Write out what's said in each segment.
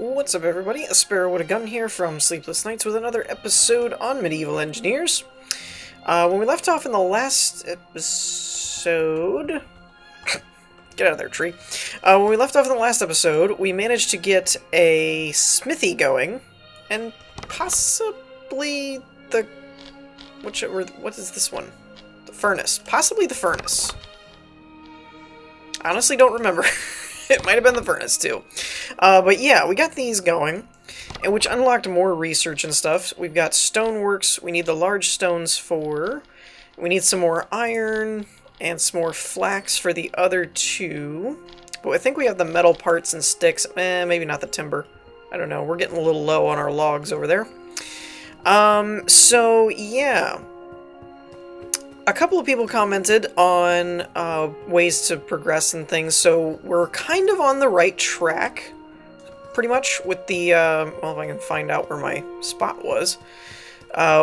What's up, everybody? A Sparrow with a Gun here from Sleepless Nights with another episode on Medieval Engineers. When we left off in the last episode... Get out of there, tree. When we left off in the last episode, we managed to get a smithy going, and possibly the... What is this one? The furnace. Possibly the furnace. I honestly don't remember. It might have been the furnace, too. But yeah, we got these going, and which unlocked more research and stuff. We've got stoneworks we need the large stones for. We need some more iron and some more flax for the other two. But I think we have the metal parts and sticks. Maybe not the timber. I don't know. We're getting a little low on our logs over there. So yeah. A couple of people commented on ways to progress and things, so we're kind of on the right track, pretty much, with the, well, if I can find out where my spot was,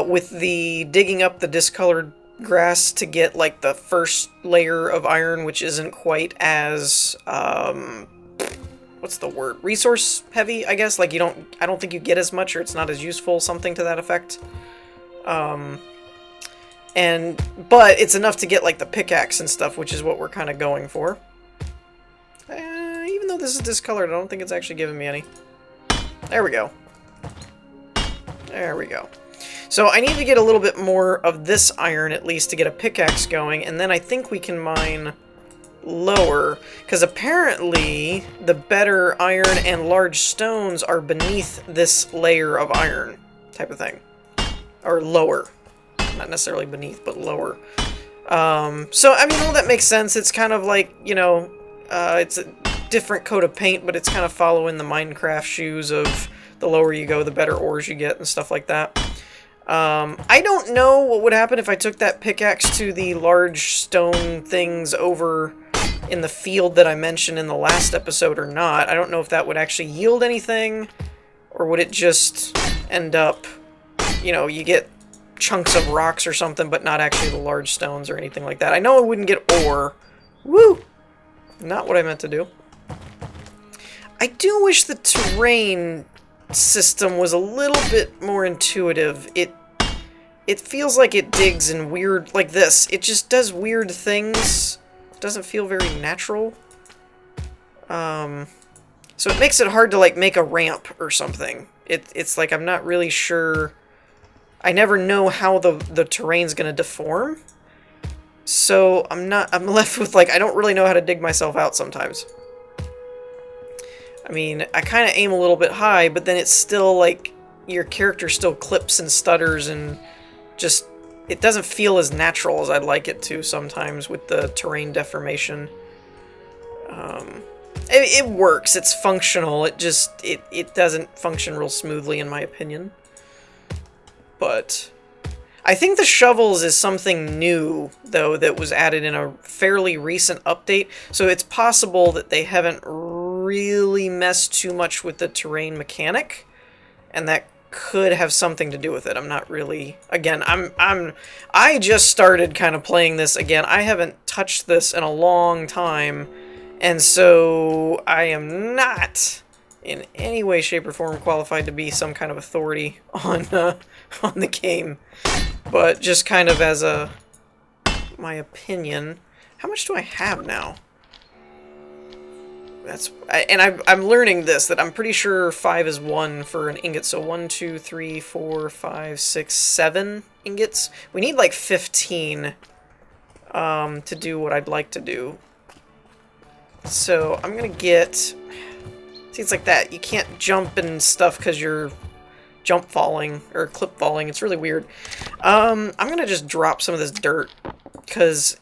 with the digging up the discolored grass to get, like, the first layer of iron, which isn't quite as, what's the word? Resource heavy, I guess? Like, I don't think you get as much, or it's not as useful, something to that effect. But it's enough to get, like, the pickaxe and stuff, which is what we're kind of going for. Even though this is discolored, I don't think it's actually giving me any. There we go. There we go. So I need to get a little bit more of this iron, at least, to get a pickaxe going, and then I think we can mine lower, because apparently the better iron and large stones are beneath this layer of iron type of thing. Or lower. Not necessarily beneath, but lower. So, I mean, all that makes sense. It's kind of like, you know, it's a different coat of paint, but it's kind of following the Minecraft shoes of the lower you go, the better ores you get and stuff like that. I don't know what would happen if I took that pickaxe to the large stone things over in the field that I mentioned in the last episode or not. I don't know if that would actually yield anything, or would it just end up, you know, you get chunks of rocks or something, but not actually the large stones or anything like that. I know I wouldn't get ore. Woo! Not what I meant to do. I do wish the terrain system was a little bit more intuitive. It feels like it digs in weird, like this. It just does weird things. It doesn't feel very natural. So it makes it hard to, like, make a ramp or something. It's like I'm not really sure. I never know how the terrain's gonna deform, so I'm left with, like, I don't really know how to dig myself out sometimes. I mean, I kind of aim a little bit high, but then it's still, like, your character still clips and stutters, and just, it doesn't feel as natural as I'd like it to sometimes with the terrain deformation. It works, it's functional, it doesn't function real smoothly in my opinion. But I think the shovels is something new, though, that was added in a fairly recent update. So it's possible that they haven't really messed too much with the terrain mechanic, and that could have something to do with it. I'm not really... Again, I just started kind of playing this again. I haven't touched this in a long time, and so I am not in any way, shape, or form qualified to be some kind of authority on the game, but just kind of as my opinion. How much do I have now? I'm learning this, that I'm pretty sure 5 is 1 for an ingot, so 1, 2, 3, 4, 5, 6, 7 ingots. We need like 15 to do what I'd like to do. So I'm gonna get... See, it's like that. You can't jump and stuff because you're jump falling or clip falling. It's really weird. I'm gonna just drop some of this dirt because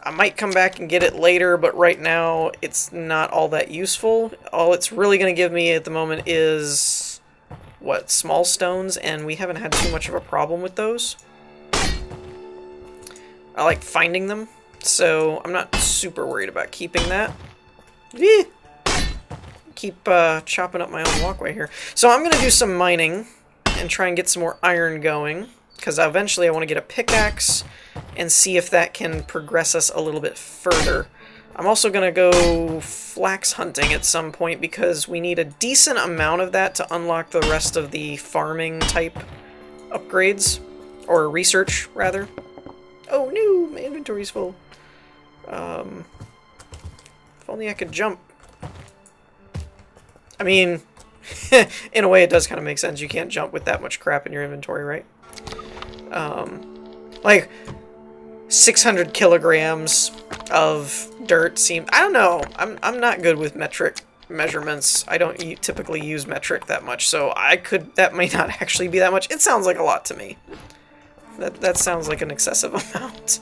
I might come back and get it later, but right now it's not all that useful. All it's really gonna give me at the moment is what, small stones, and we haven't had too much of a problem with those. I like finding them, so I'm not super worried about keeping that. Keep chopping up my own walkway here. So I'm going to do some mining and try and get some more iron going, because eventually I want to get a pickaxe and see if that can progress us a little bit further. I'm also going to go flax hunting at some point because we need a decent amount of that to unlock the rest of the farming type upgrades. Or research, rather. Oh no, my inventory's full. If only I could jump. I mean, in a way it does kind of make sense. You can't jump with that much crap in your inventory, right? Like, 600 kilograms of dirt seems... I don't know. I'm not good with metric measurements. I don't typically use metric that much, so that may not actually be that much. It sounds like a lot to me. That sounds like an excessive amount.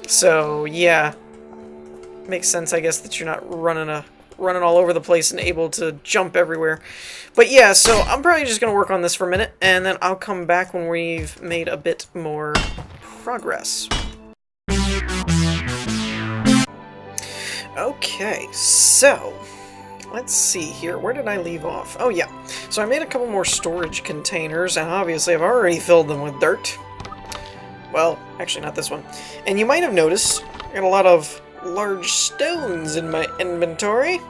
So, yeah. Makes sense, I guess, that you're not running all over the place and able to jump everywhere. But yeah, so I'm probably just going to work on this for a minute, and then I'll come back when we've made a bit more progress. Okay, so... let's see here. Where did I leave off? Oh, yeah. So I made a couple more storage containers, and obviously I've already filled them with dirt. Well, actually not this one. And you might have noticed I got a lot of large stones in my inventory.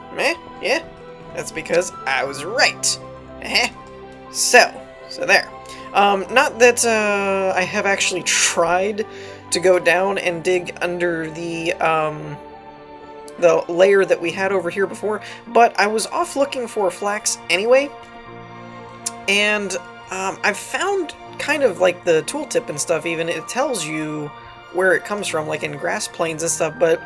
Yeah? That's because I was right. So there. Not that I have actually tried to go down and dig under the layer that we had over here before, but I was off looking for flax anyway, and I've found kind of like the tooltip and stuff, even it tells you where it comes from, like in grass plains and stuff, but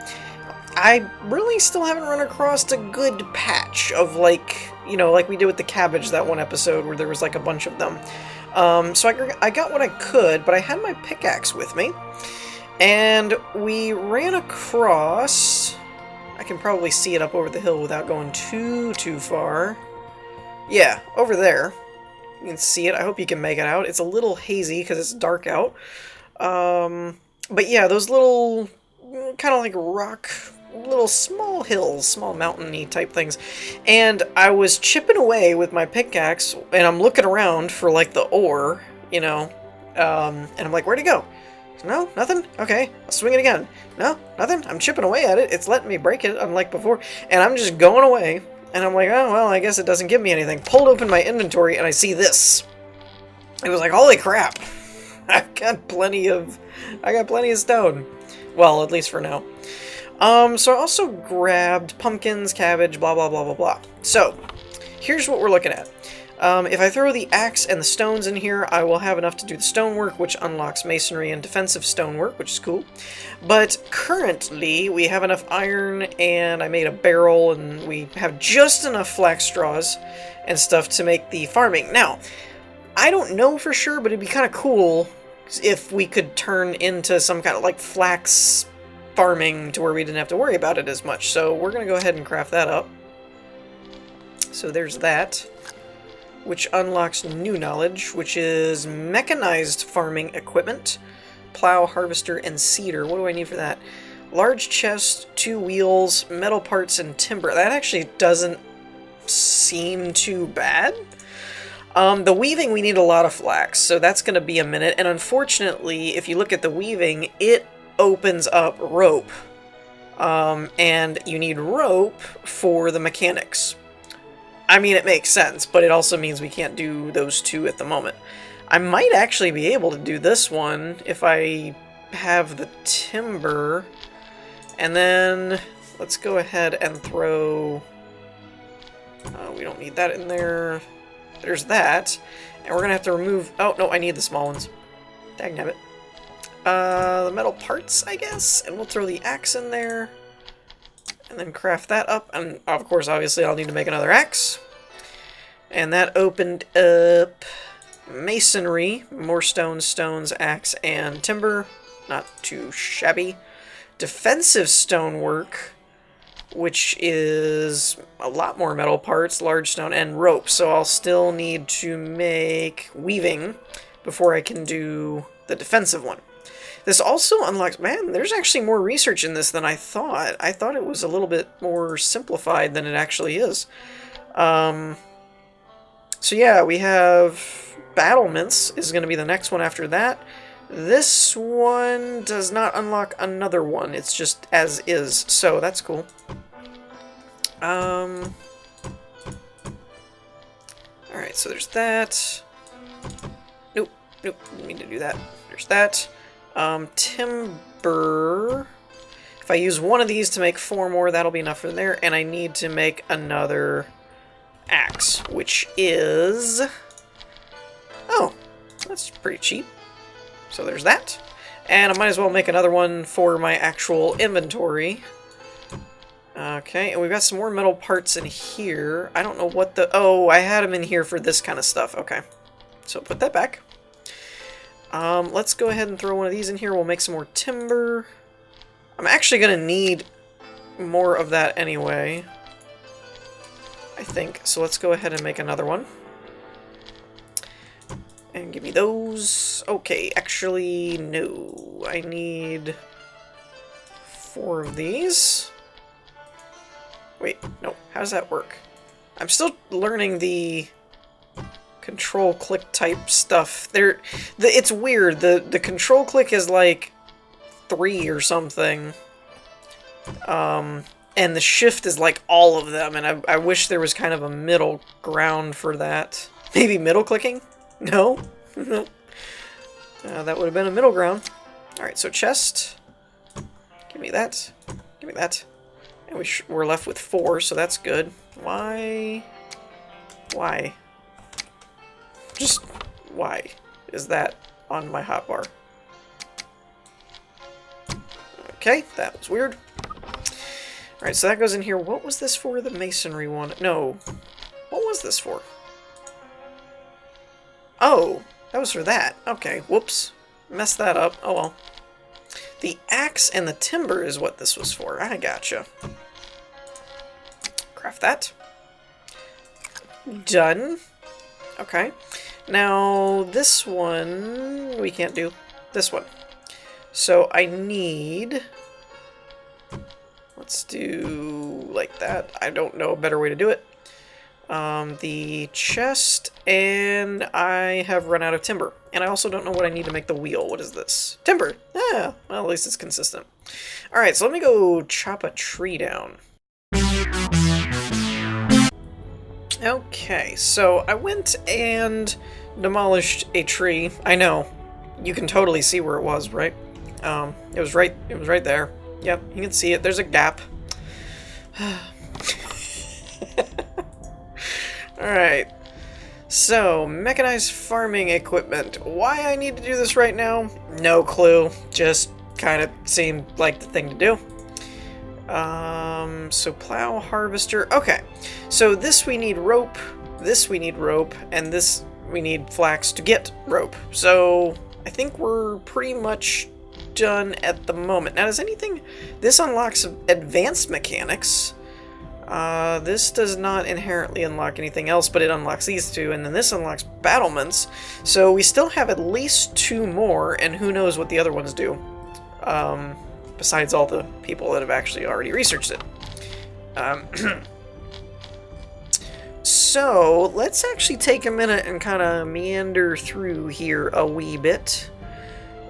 I really still haven't run across a good patch of, like, you know, like we did with the cabbage that one episode where there was like a bunch of them. So I got what I could, but I had my pickaxe with me, and we ran across... I can probably see it up over the hill without going too far. Yeah, over there. You can see it. I hope you can make it out. It's a little hazy because it's dark out. But yeah, those little, kind of like rock, little small hills, small mountain-y type things. And I was chipping away with my pickaxe, and I'm looking around for like the ore, you know. And I'm like, where'd it go? No, nothing? Okay, I'll swing it again. No, nothing? I'm chipping away at it. It's letting me break it, unlike before. And I'm just going away. And I'm like, oh, well, I guess it doesn't give me anything. Pulled open my inventory, and I see this. It was like, holy crap. I got plenty of stone. Well, at least for now. So I also grabbed pumpkins, cabbage, blah, blah, blah, blah, blah. So, here's what we're looking at. If I throw the axe and the stones in here, I will have enough to do the stonework, which unlocks masonry and defensive stonework, which is cool. But currently, we have enough iron, and I made a barrel, and we have just enough flax straws and stuff to make the farming. Now, I don't know for sure, but it'd be kind of cool if we could turn into some kind of, like, flax farming to where we didn't have to worry about it as much. So we're going to go ahead and craft that up. So there's that, which unlocks new knowledge, which is mechanized farming equipment, plow, harvester, and seeder. What do I need for that? Large chest, 2 wheels, metal parts, and timber. That actually doesn't seem too bad. The weaving, we need a lot of flax, so that's going to be a minute. And unfortunately, if you look at the weaving, it opens up rope. And you need rope for the mechanics. I mean, it makes sense, but it also means we can't do those two at the moment. I might actually be able to do this one if I have the timber. And then let's go ahead and throw... we don't need that in there. There's that. And we're going to have to remove... Oh, no, I need the small ones. Dagnabbit. The metal parts, I guess. And we'll throw the axe in there. And then craft that up. And, of course, obviously, I'll need to make another axe. And that opened up masonry. More stones, axe, and timber. Not too shabby. Defensive stonework, which is a lot more metal parts, large stone, and rope. So I'll still need to make weaving before I can do the defensive one. This also unlocks... Man, there's actually more research in this than I thought. I thought it was a little bit more simplified than it actually is. So yeah, we have battlements is going to be the next one after that. This one does not unlock another one. It's just as is, so that's cool. Alright, so there's that. Nope, didn't mean to do that. There's that. Timber. If I use one of these to make 4 more, that'll be enough for there. And I need to make another axe, which is... Oh, that's pretty cheap. So there's that. And I might as well make another one for my actual inventory. Okay, and we've got some more metal parts in here. I don't know what the... Oh, I had them in here for this kind of stuff. Okay. So put that back. Let's go ahead and throw one of these in here. We'll make some more timber. I'm actually going to need more of that anyway, I think. So let's go ahead and make another one. And give me those. Okay, actually, no. I need 4 of these. Wait, no. How does that work? I'm still learning the control-click type stuff. It's weird. The control-click is like 3 or something. And the shift is like all of them, and I wish there was kind of a middle ground for that. Maybe middle-clicking? No? No. That would have been a middle ground. Alright, so chest. Give me that. Give me that. And we're left with 4, so that's good. Why? Why? Just why is that on my hotbar? Okay, that was weird. Alright, so that goes in here. What was this for? The masonry one? No. What was this for? Oh, that was for that. Okay, whoops. Messed that up. Oh well. The axe and the timber is what this was for. I gotcha. Craft that. Done. Okay. Now, this one we can't do. This one. So I need... Let's do like that. I don't know a better way to do it. The chest, and I have run out of timber. And I also don't know what I need to make the wheel. What is this? Timber! Yeah, well, at least it's consistent. Alright, so let me go chop a tree down. Okay, so I went and demolished a tree. I know. You can totally see where it was, right? It was right there. Yep, you can see it. There's a gap. Alright, so, mechanized farming equipment. Why I need to do this right now? No clue. Just kind of seemed like the thing to do. So Plow Harvester. Okay, so this we need rope, this we need rope, and this we need flax to get rope. So, I think we're pretty much done at the moment. Now, does anything... This unlocks advanced mechanics. This does not inherently unlock anything else, but it unlocks these two, and then this unlocks battlements. So we still have at least 2 more, and who knows what the other ones do. Besides all the people that have actually already researched it. So, let's actually take a minute and kind of meander through here a wee bit,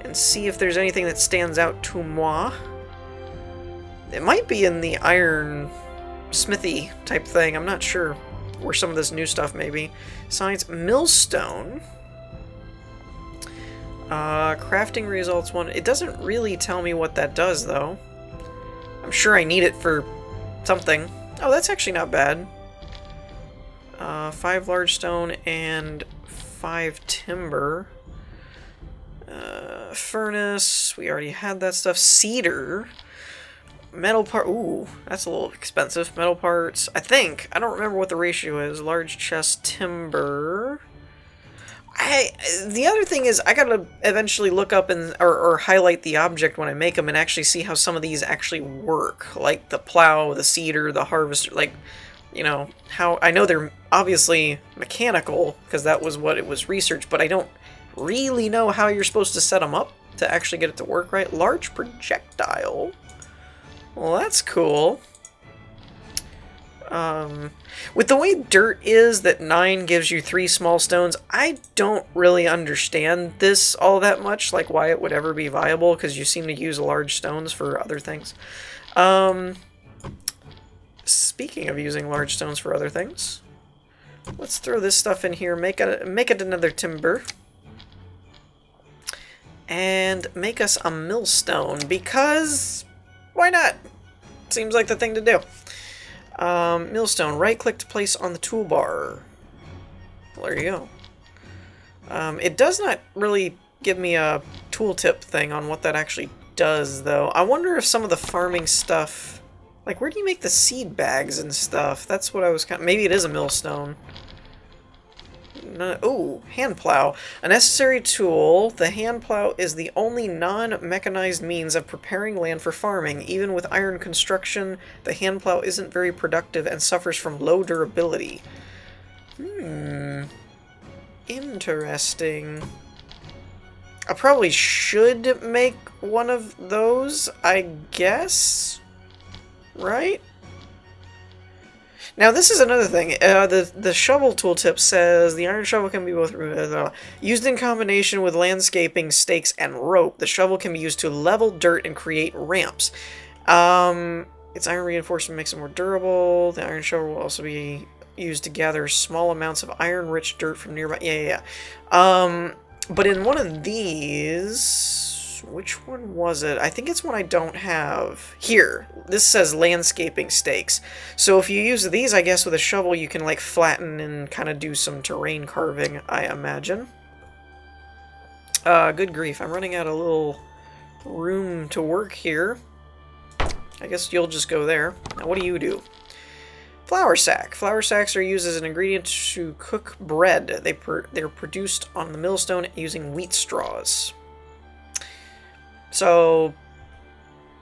and see if there's anything that stands out to moi. It might be in the iron... smithy type thing, I'm not sure where some of this new stuff may be. Science Millstone. Crafting results 1. It doesn't really tell me what that does, though. I'm sure I need it for something. Oh, that's actually not bad. 5 large stone and 5 timber. Furnace. We already had that stuff. Cedar. Metal part. Ooh, that's a little expensive. Metal parts. I think. I don't remember what the ratio is. Large chest timber. The other thing is, I gotta eventually look up and or highlight the object when I make them and actually see how some of these actually work. Like the plow, the cedar, the harvester. Like, you know, how... I know they're obviously mechanical, because that was what it was researched, but I don't really know how you're supposed to set them up to actually get it to work right. Large projectile. Well, that's cool. With the way dirt is, that 9 gives you 3 small stones, I don't really understand this all that much, like why it would ever be viable, because you seem to use large stones for other things. Speaking of using large stones for other things, let's throw this stuff in here, make it another timber, and make us a millstone, because why not? Seems like the thing to do. Millstone, right-click to place on the toolbar. Well, there you go. It does not really give me a tooltip thing on what that actually does, though. I wonder if some of the farming stuff... Like, where do you make the seed bags and stuff? That's what I was kind of... Maybe it is a millstone. No, ooh, hand plow. A necessary tool, the hand plow is the only non-mechanized means of preparing land for farming. Even with iron construction, the hand plow isn't very productive and suffers from low durability. Interesting. I probably should make one of those, I guess? Right? Now, this is another thing. The shovel tooltip says the iron shovel can be both used in combination with landscaping, stakes, and rope. The shovel can be used to level dirt and create ramps. Its iron reinforcement makes it more durable. The iron shovel will also be used to gather small amounts of iron-rich dirt from nearby. Yeah. But in one of these... Which one was it? I think it's one I don't have. Here. This says landscaping stakes. So if you use these, I guess, with a shovel, you can, like, flatten and kind of do some terrain carving, I imagine. Good grief. I'm running out of little room to work here. I guess you'll just go there. Now, what do you do? Flour sack. Flour sacks are used as an ingredient to cook bread. They're produced on the millstone using wheat straws. So,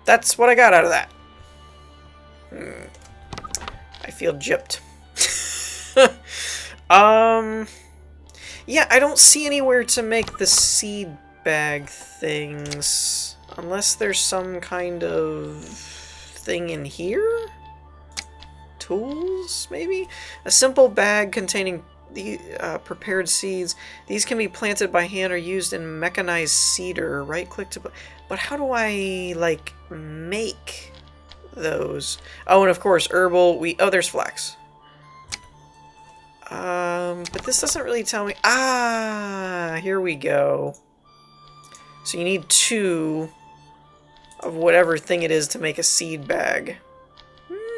that's what I got out of that. I feel gypped. Yeah, I don't see anywhere to make the seed bag things. Unless there's some kind of thing in here? Tools, maybe? A simple bag containing the prepared seeds. These can be planted by hand or used in mechanized seeder. Right-click to... But how do I, like, make those? Oh, and of course, herbal wheat. Oh, there's flax. But this doesn't really tell me... Ah, here we go. So you need 2 of whatever thing it is to make a seed bag.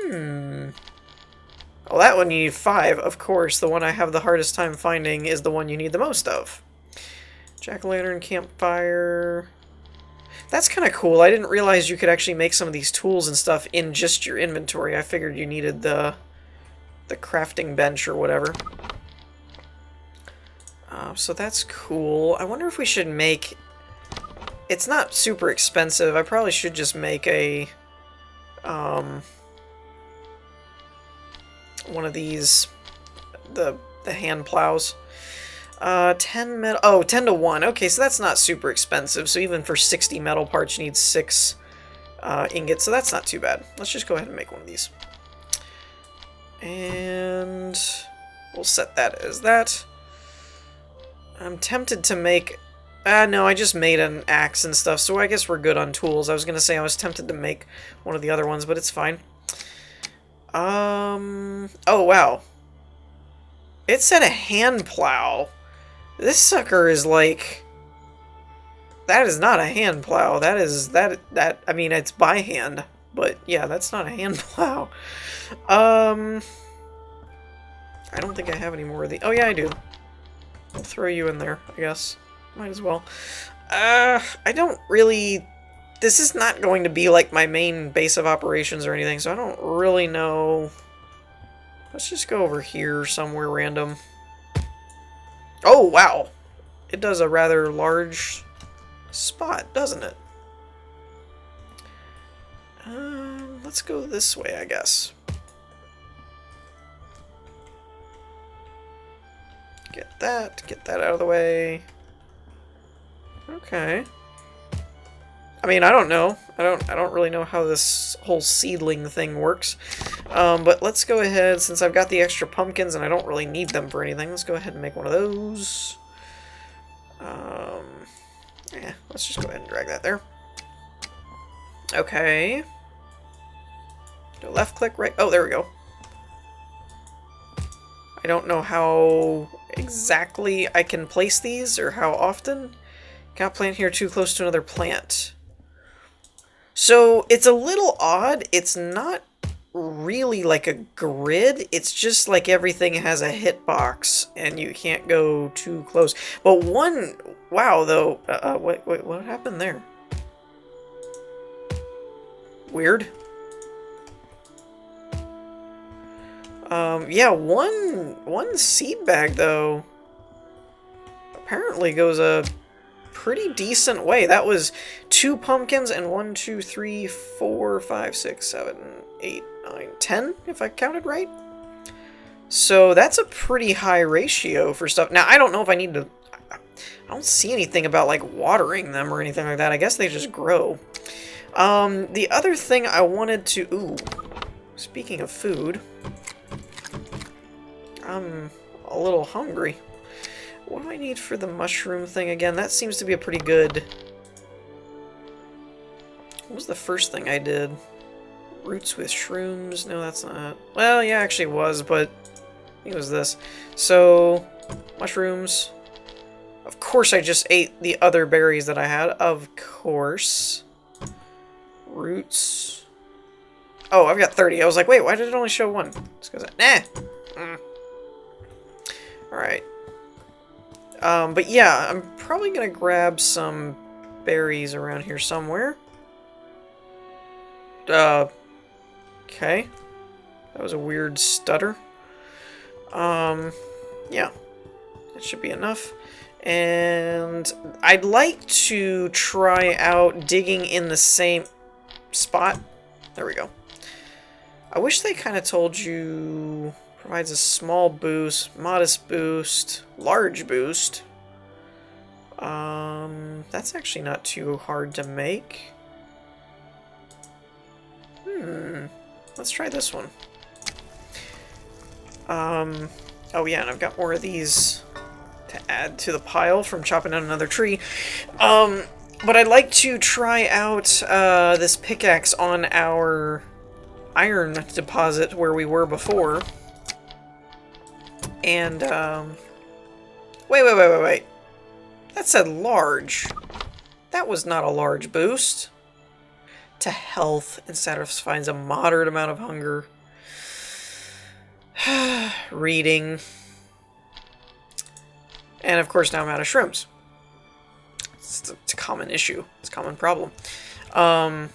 Well, that one you need 5. Of course, the one I have the hardest time finding is the one you need the most of. Jack-o'-lantern, campfire... That's kind of cool. I didn't realize you could actually make some of these tools and stuff in just your inventory. I figured you needed the crafting bench or whatever. So that's cool. I wonder if we should make... It's not super expensive. I probably should just make a... one of these... The hand plows. 10 metal... Oh, 10 to 1. Okay, so that's not super expensive. So even for 60 metal parts, you need 6 ingots. So that's not too bad. Let's just go ahead and make one of these. And we'll set that as that. I'm tempted to make... no, I just made an axe and stuff, so I guess we're good on tools. I was going to say I was tempted to make one of the other ones, but it's fine. Oh, wow. It said a hand plow. This sucker is like... That is not a hand plow. That is... I mean, it's by hand. But, yeah, that's not a hand plow. I don't think I have any more of the... Oh, yeah, I do. I'll throw you in there, I guess. Might as well. I don't really... This is not going to be, like, my main base of operations or anything, so I don't really know... Let's just go over here somewhere random. Oh, wow! It does a rather large spot, doesn't it? Let's go this way, I guess. Get that out of the way. Okay. I mean, I don't know. I don't really know how this whole seedling thing works. But let's go ahead, since I've got the extra pumpkins and I don't really need them for anything, let's go ahead and make one of those. Yeah, let's just go ahead and drag that there. Okay. Do left click, right? Oh, there we go. I don't know how exactly I can place these or how often. Got plant here too close to another plant. So it's a little odd. It's not really like a grid. It's just like everything has a hitbox and you can't go too close. But one, wow, though. Wait, what happened there? Weird. Yeah, one seed bag, though, apparently goes a pretty decent way. That was 2 pumpkins and 1, 2, 3, 4, 5, 6, 7, 8, 9, 10, if I counted right. So that's a pretty high ratio for stuff. Now, I don't know if I need to... I don't see anything about, like, watering them or anything like that. I guess they just grow. The other thing I wanted to... Ooh, speaking of food... I'm a little hungry. What do I need for the mushroom thing again? That seems to be a pretty good... What was the first thing I did? Roots with shrooms? No, that's not... Well, yeah, actually it was, but I think it was this. So, mushrooms. Of course I just ate the other berries that I had. Of course. Roots. Oh, I've got 30. I was like, wait, why did it only show 1? It's because nah. Alright. But yeah, I'm probably gonna grab some berries around here somewhere. Okay. That was a weird stutter. Yeah. That should be enough. And I'd like to try out digging in the same spot. There we go. I wish they kind of told you... Provides a small boost, modest boost, large boost. That's actually not too hard to make. Let's try this one. Oh yeah, and I've got more of these to add to the pile from chopping down another tree. But I'd like to try out this pickaxe on our iron deposit where we were before. And, wait. That said large. That was not a large boost. To health and satisfies a moderate amount of hunger. Reading. And of course now I'm out of shrooms. It's a common issue. It's a common problem. But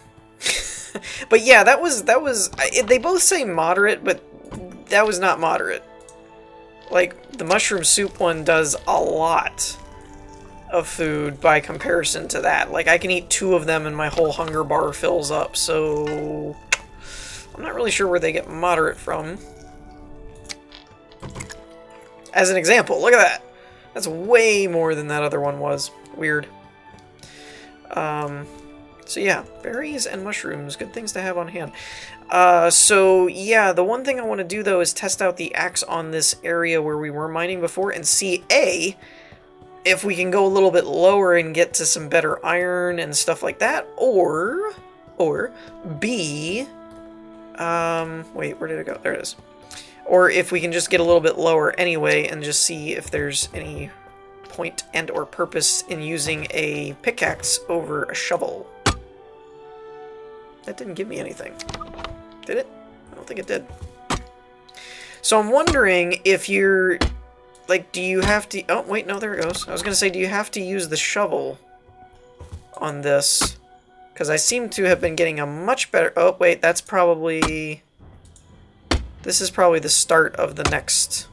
yeah, that was, they both say moderate, but that was not moderate. Like, the mushroom soup one does a lot of food by comparison to that. Like, I can eat 2 of them and my whole hunger bar fills up, so... I'm not really sure where they get moderate from. As an example, look at that! That's way more than that other one was. Weird. So yeah, berries and mushrooms, good things to have on hand. So yeah, the one thing I want to do though is test out the axe on this area where we were mining before and see A, if we can go a little bit lower and get to some better iron and stuff like that, or B, wait, where did it go? There it is. Or if we can just get a little bit lower anyway and just see if there's any point and or purpose in using a pickaxe over a shovel. That didn't give me anything. Did it? I don't think it did. So I'm wondering if you're... Like, do you have to... Oh, wait, no, there it goes. I was going to say, do you have to use the shovel on this? Because I seem to have been getting a much better... Oh, wait, that's probably... This is probably the start of the next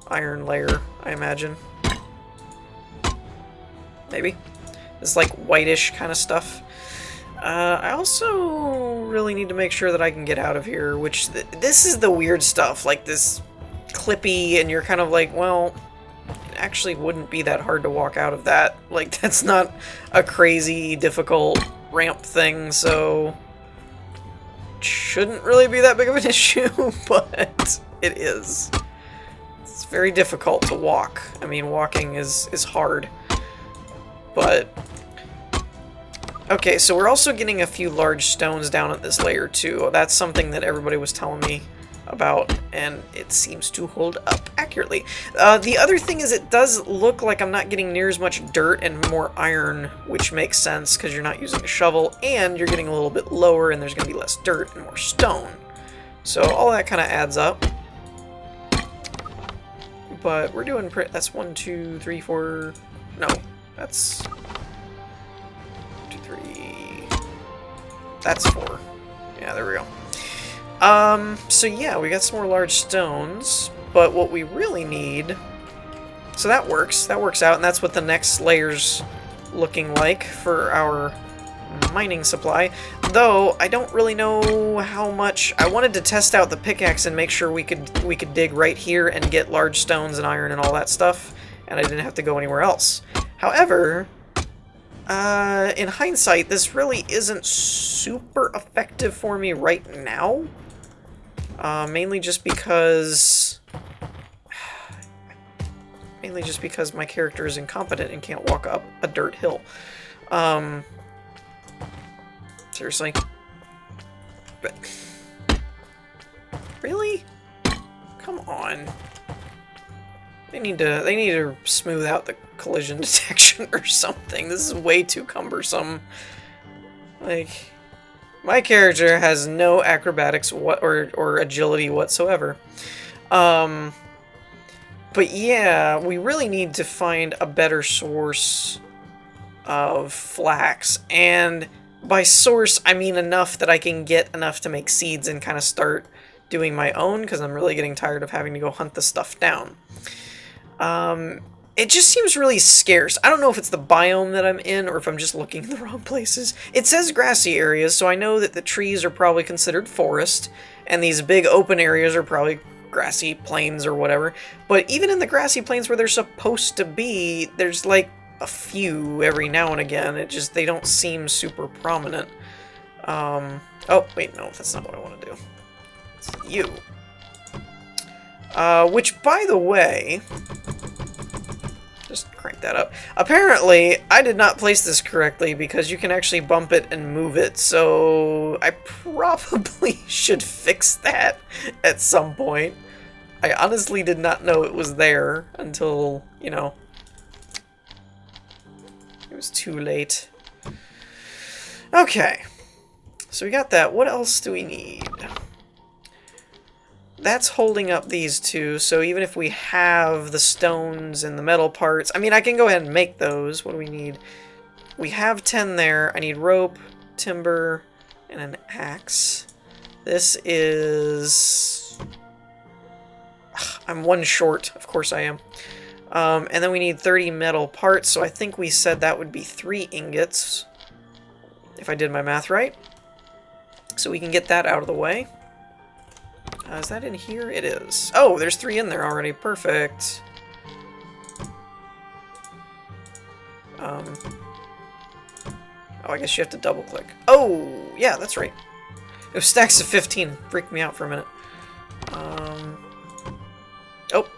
iron layer, I imagine. Maybe. This, like, whitish kind of stuff. I also really need to make sure that I can get out of here, which this is the weird stuff, like this clippy, and you're kind of like, well, it actually wouldn't be that hard to walk out of that. Like, that's not a crazy, difficult ramp thing, so... shouldn't really be that big of an issue, but it is. It's very difficult to walk. I mean, walking is hard. But... okay, so we're also getting a few large stones down at this layer, too. That's something that everybody was telling me about, and it seems to hold up accurately. The other thing is it does look like I'm not getting near as much dirt and more iron, which makes sense because you're not using a shovel, and you're getting a little bit lower, and there's going to be less dirt and more stone. So all that kind of adds up. But we're doing that's 1, 2, 3, 4... no, that's... 2, 3... that's 4. Yeah, there we go. So yeah, we got some more large stones, but what we really need... so that works out, and that's what the next layer's looking like for our mining supply. Though, I don't really know how much... I wanted to test out the pickaxe and make sure we could dig right here and get large stones and iron and all that stuff, and I didn't have to go anywhere else. However... in hindsight, this really isn't super effective for me right now. Mainly just because my character is incompetent and can't walk up a dirt hill. Seriously? But really? Come on. They need to smooth out the collision detection or something. This is way too cumbersome. Like, my character has no acrobatics or agility whatsoever. But yeah, we really need to find a better source of flax. And by source, I mean enough that I can get enough to make seeds and kind of start doing my own, because I'm really getting tired of having to go hunt the stuff down. It just seems really scarce. I don't know if it's the biome that I'm in or if I'm just looking in the wrong places. It says grassy areas, so I know that the trees are probably considered forest, and these big open areas are probably grassy plains or whatever. But even in the grassy plains where they're supposed to be, there's like a few every now and again. It just, they don't seem super prominent. Oh, wait, no, that's not what I want to do. It's you. Which, by the way... just crank that up. Apparently, I did not place this correctly because you can actually bump it and move it, so I probably should fix that at some point. I honestly did not know it was there until, you know, it was too late. Okay, so we got that. What else do we need? That's holding up these two, so even if we have the stones and the metal parts... I mean, I can go ahead and make those. What do we need? We have 10 there. I need rope, timber, and an axe. This is... I'm 1 short. Of course I am. And then we need 30 metal parts, so I think we said that would be 3 ingots, if I did my math right. So we can get that out of the way. Is that in here? It is. Oh, there's 3 in there already. Perfect. Oh, I guess you have to double click. Oh, yeah, that's right. It was stacks of 15. Freaked me out for a minute. Oh, nope,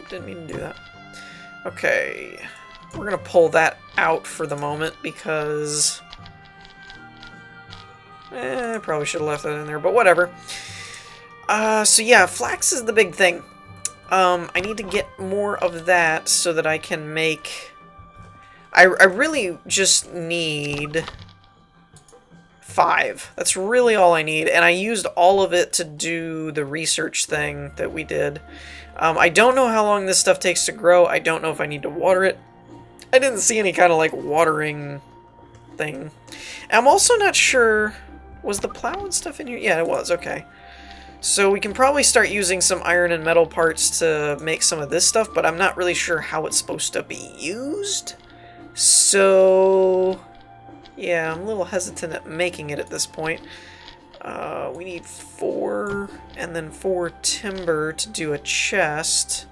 didn't mean to do that. Okay. We're gonna pull that out for the moment because... I probably should have left that in there, but whatever. So yeah, flax is the big thing. I need to get more of that so that I can make... I really just need 5. That's really all I need, and I used all of it to do the research thing that we did. I don't know how long this stuff takes to grow. I don't know if I need to water it. I didn't see any kind of, like, watering thing. And I'm also not sure... Was the plow and stuff in here? Yeah, it was. Okay. So we can probably start using some iron and metal parts to make some of this stuff, but I'm not really sure how it's supposed to be used. So... yeah, I'm a little hesitant at making it at this point. We need 4, and then 4 timber to do a chest.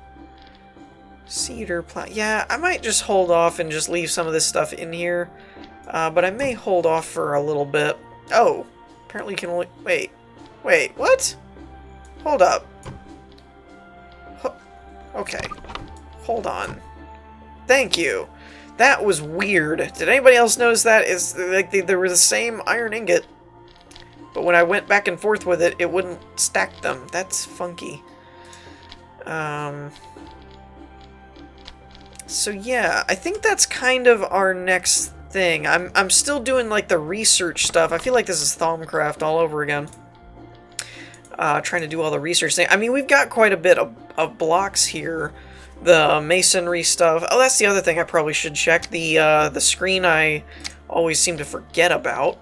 Cedar, plow... yeah, I might just hold off and just leave some of this stuff in here. But I may hold off for a little bit. Oh, apparently you can only... wait. Wait, what? Hold up. Okay. Hold on. Thank you. That was weird. Did anybody else notice that? It's like there was the same iron ingot, but when I went back and forth with it, it wouldn't stack them. That's funky. So yeah, I think that's kind of our next thing. I'm still doing like the research stuff. I feel like this is Thaumcraft all over again. Trying to do all the research thing. I mean, we've got quite a bit of blocks here. The masonry stuff. Oh, that's the other thing I probably should check. The screen I always seem to forget about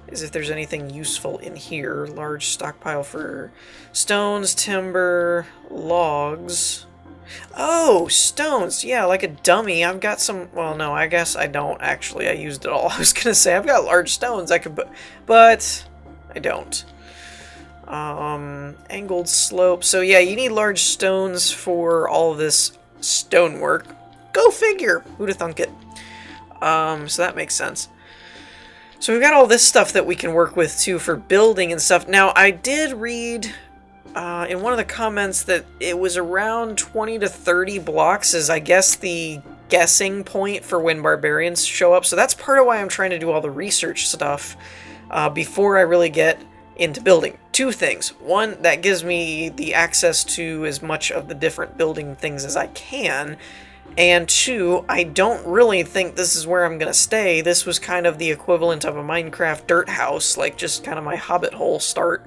is if there's anything useful in here. Large stockpile for stones, timber, logs. Oh, stones. Yeah, like a dummy. I've got some... Well, no, I guess I don't, actually. I used it all. I was going to say, I've got large stones I could... But I don't. Angled slope. So yeah, you need large stones for all of this stonework. Go figure! Who'd have thunk it? So that makes sense. So we've got all this stuff that we can work with too for building and stuff. Now, I did read in one of the comments that it was around 20 to 30 blocks is, I guess, the guessing point for when barbarians show up. So that's part of why I'm trying to do all the research stuff before I really get into building. Two things. One, that gives me the access to as much of the different building things as I can. And two, I don't really think this is where I'm going to stay. This was kind of the equivalent of a Minecraft dirt house, like just kind of my hobbit hole start.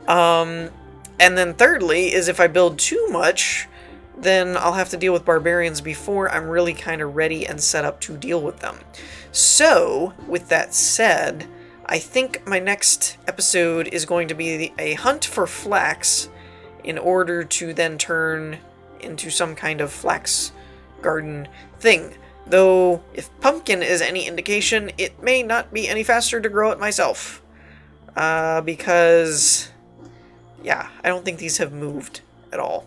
And then thirdly, is if I build too much, then I'll have to deal with barbarians before I'm really kind of ready and set up to deal with them. So, with that said, I think my next episode is going to be a hunt for flax in order to then turn into some kind of flax garden thing. Though, if pumpkin is any indication, it may not be any faster to grow it myself. Because, yeah, I don't think these have moved at all.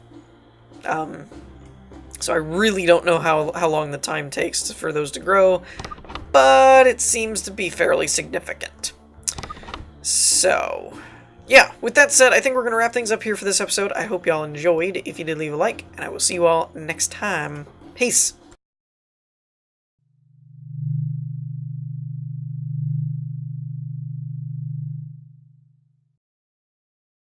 So I really don't know how long the time takes for those to grow, but it seems to be fairly significant. So, yeah, with that said, I think we're going to wrap things up here for this episode. I hope y'all enjoyed. If you did, leave a like, and I will see you all next time. Peace!